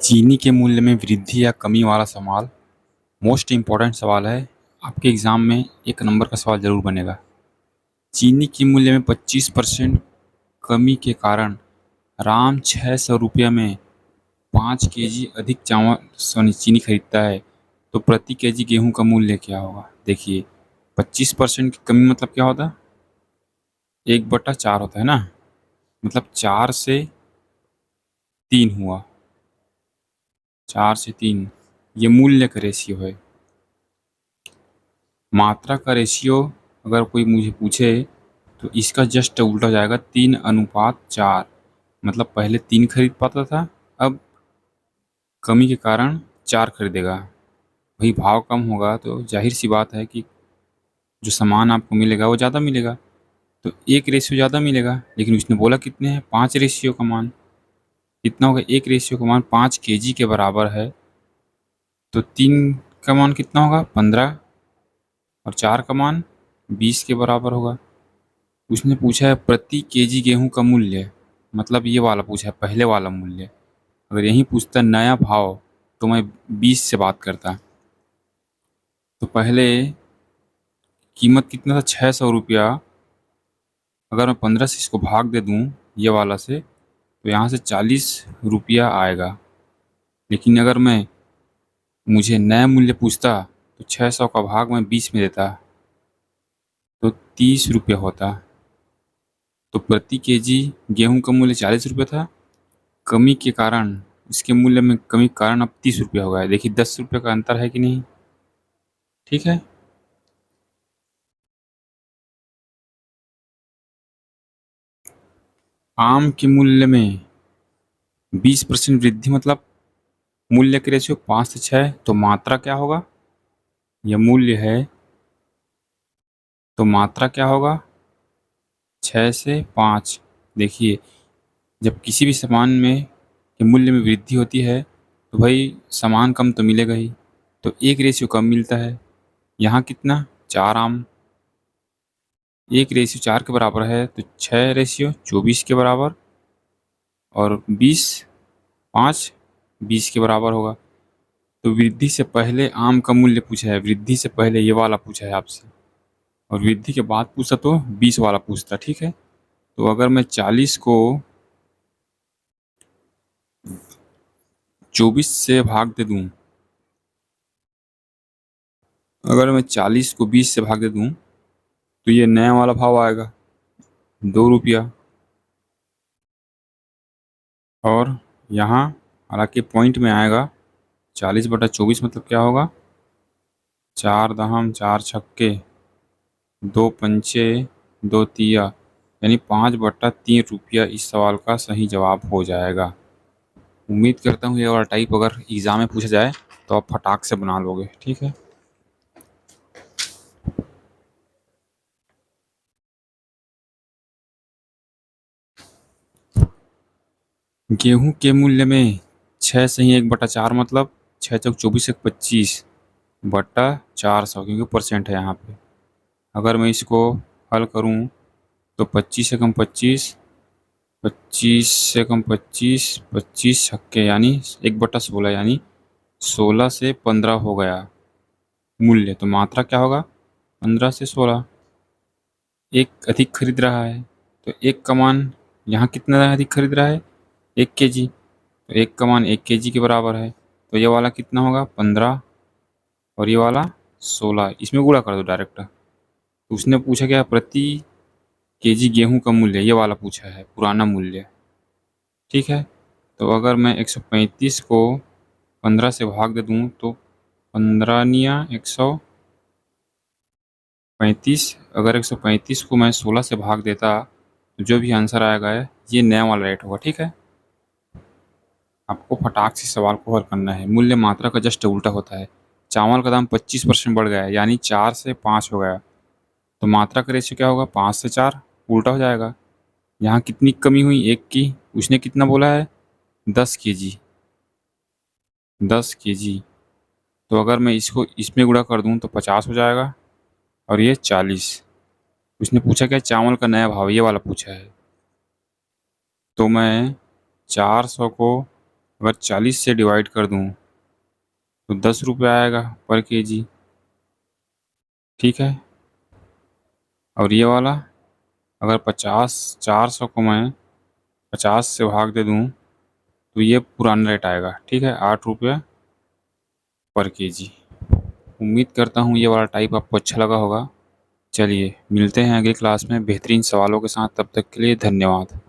चीनी के मूल्य में वृद्धि या कमी वाला सवाल मोस्ट इम्पॉर्टेंट सवाल है। आपके एग्ज़ाम में एक नंबर का सवाल ज़रूर बनेगा। चीनी के मूल्य में 25% कमी के कारण राम 600 रुपये में 5 केजी अधिक चीनी खरीदता है, तो प्रति केजी गेहूं का मूल्य क्या होगा। देखिए, 25% की कमी मतलब क्या होता है? 1/4 होता है ना, मतलब 4 से 3 हुआ। 4 से 3 ये मूल्य का रेशियो है। मात्रा का रेशियो अगर कोई मुझे पूछे तो इसका जस्ट उल्टा हो जाएगा, 3:4। मतलब पहले 3 खरीद पाता था, अब कमी के कारण 4 खरीदेगा। वही भाव कम होगा तो जाहिर सी बात है कि जो सामान आपको मिलेगा वो ज़्यादा मिलेगा, तो एक रेशियो ज़्यादा मिलेगा। लेकिन उसने बोला कितने हैं? 5 रेशियो का मान कितना होगा? एक रेशियो का मान 5 केजी के बराबर है, तो 3 का मान कितना होगा? 15, और 4 का मान 20 के बराबर होगा। उसने पूछा है प्रति केजी गेहूं का मूल्य, मतलब ये वाला पूछा है, पहले वाला मूल्य। अगर यही पूछता नया भाव तो मैं 20 से बात करता। तो पहले कीमत कितना था? 600 रुपया। अगर मैं 15 से इसको भाग दे दूँ ये वाला से, तो यहाँ से 40 रुपया आएगा। लेकिन अगर मुझे नया मूल्य पूछता तो 600 का भाग मैं 20 में देता तो 30 रुपया होता। तो प्रति केजी गेहूं का मूल्य 40 रुपये था। कमी के कारण, इसके मूल्य में कमी के कारण अब 30 रुपया हो गया है। देखिए 10 रुपये का अंतर है कि नहीं। ठीक है। आम के मूल्य में 20% वृद्धि, मतलब मूल्य के रेशियो 5 से 6, तो मात्रा क्या होगा? यह मूल्य है तो मात्रा क्या होगा? 6 से 5। देखिए, जब किसी भी सामान में के मूल्य में वृद्धि होती है तो भाई सामान कम तो मिलेगा ही, तो एक रेशियो कम मिलता है। यहाँ कितना? 4 आम। एक रेशियो 4 के बराबर है तो 6 रेशियो 24 के बराबर, और 20 5 20 के बराबर होगा। तो वृद्धि से पहले आम का मूल्य पूछा है, वृद्धि से पहले ये वाला पूछा है आपसे, और वृद्धि के बाद पूछता तो 20 वाला पूछता। ठीक है। तो अगर मैं 40 को 24 से भाग दे दूं, अगर मैं 40 को 20 से भाग दे दूं तो ये नया वाला भाव आएगा 2 रुपया। और यहाँ हालांकि पॉइंट में आएगा 40/24, मतलब क्या होगा? 4 दहम 4 छक्के 2 पंचे 2 तिया, यानी 5/3 रुपया इस सवाल का सही जवाब हो जाएगा। उम्मीद करता हूँ ये वाला टाइप अगर एग्ज़ाम में पूछा जाए तो आप फटाक से बना लोगे। ठीक है। गेहूं के मूल्य में 6 से ही 1/4, मतलब 6 चौक 24 एक 25/400, क्योंकि परसेंट है यहाँ पे। अगर मैं इसको हल करूँ तो 25 से कम 25, 25 से कम 25, 25 छक्के यानी 1/16, यानी 16 से 15 हो गया मूल्य। तो मात्रा क्या होगा? 15 से 16। एक अधिक खरीद रहा है, तो एक का मान यहाँ कितना अधिक खरीद रहा है? 1 केजी। तो एक का मान 1 केजी के बराबर है, तो ये वाला कितना होगा? 15, और ये वाला 16। इसमें गुणा कर दो डायरेक्ट। तो उसने पूछा क्या? प्रति केजी गेहूं का मूल्य, ये वाला पूछा है, पुराना मूल्य। ठीक है। तो अगर मैं 135 को 15 से भाग दे दूँ तो 15×135। अगर 135 को मैं 16 से भाग देता तो जो भी आंसर आएगा ये नया वाला रेट होगा। ठीक है। आपको फटाक से सवाल को हल करना है। मूल्य मात्रा का जस्ट उल्टा होता है। चावल का दाम 25% बढ़ गया है, यानी 4 से 5 हो गया, तो मात्रा का रेशियो क्या होगा? 5 से 4, उल्टा हो जाएगा। यहाँ कितनी कमी हुई? 1 की। उसने कितना बोला है? 10 केजी। 10 केजी। तो अगर मैं इसको इसमें गुणा कर दूँ तो 50 हो जाएगा, और ये 40। उसने पूछा क्या? चावल का नया भाव, ये वाला पूछा है। तो मैं 400 को अगर 40 से डिवाइड कर दूँ तो 10 रुपये आएगा पर केजी। ठीक है। और ये वाला अगर 400 को मैं 50 से भाग दे दूँ तो ये पुराना रेट आएगा। ठीक है, 8 रुपये पर केजी। उम्मीद करता हूँ ये वाला टाइप आपको अच्छा लगा होगा। चलिए मिलते हैं अगली क्लास में बेहतरीन सवालों के साथ। तब तक के लिए धन्यवाद।